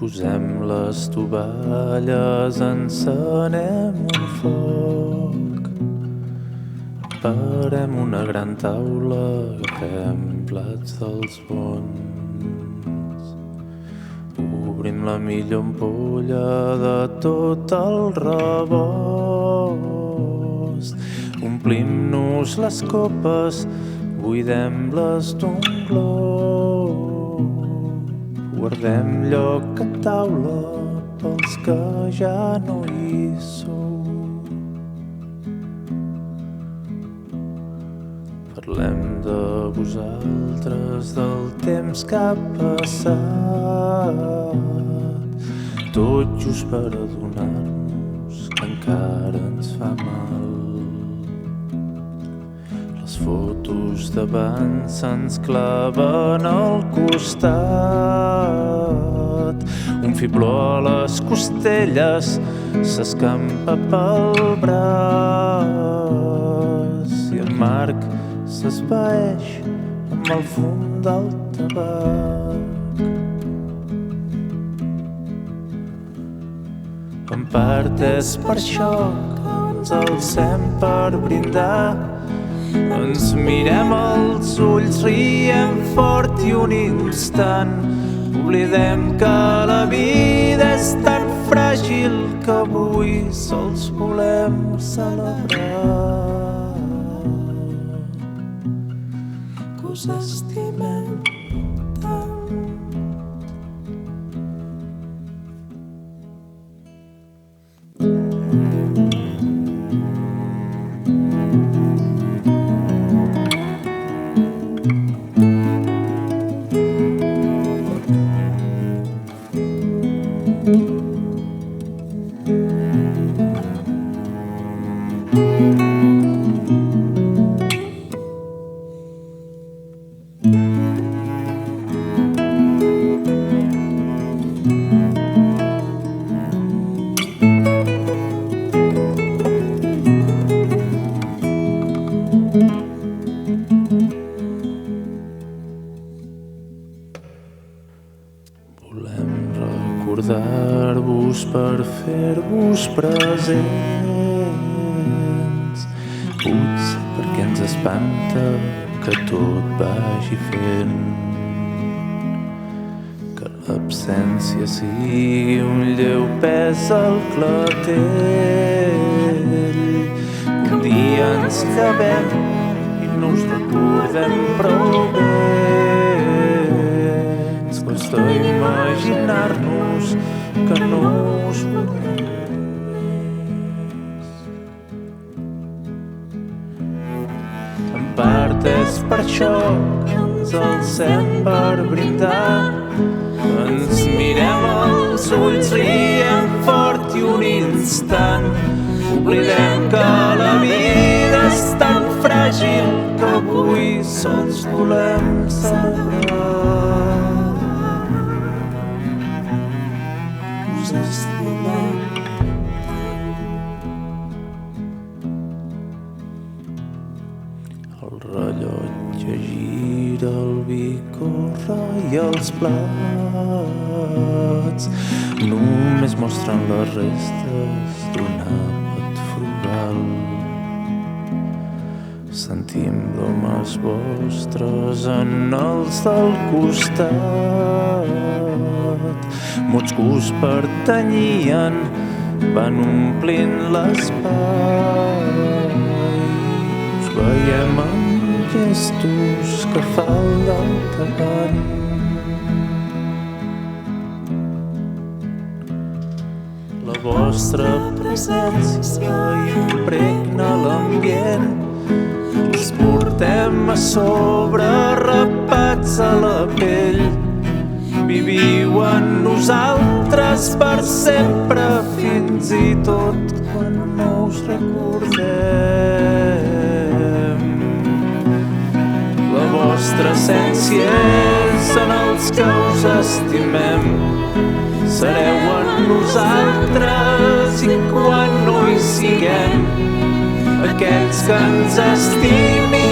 Posem les tovalles, encenem un foc, parem una gran taula, agafem plats dels bons, obrim la millor ampolla de tot el rebost, omplim-nos les copes, buidem-les d'un glop, guardem lloc a taula pels que ja no hi sou. Parlem de vosaltres, del temps que ha passat, tot just per adonar-nos que encara ens fa mal. Les fotos d'abans se'ns claven al costat, un fibló a les costelles s'escampa pel braç i en Marc s'esvaeix amb el fum del tabac. En part és per això que ens alcem per brindar. Ens mirem als ulls, riem fort i un instant oblidem que la vida és tan fràgil que avui sols volem celebrar que us estimem tant. Volem recordar-vos per fer-vos presents, potser perquè ens espanta que tot vagi fent, que l'absència sigui un lleu pes al clatell, que un dia ens llevem i no us recordem prou bé. Costa imaginar-nos que no us volem. En part és per això que ens alcem per brindar. Ens mirem als ulls, riem fort i un instant oblidem que la vida és tan fràgil que avui sols volem celebrar. El rellotge gira, el vi corre i els plats només mostren les restes d'un àpat frugal. Sentim bromes vostres en els del costat, mots que us pertanyien van omplint l'espai. Us veiem amb gestos que fa el daltavant. La vostra presència impregna l'ambient. Us portem a sobre, rapats a la pell. Viviu en nosaltres per sempre, fins i tot quan no us recordem. La vostra essència és en els que us estimem. Sereu en nosaltres i quan no hi siguem, aquells que ens estimin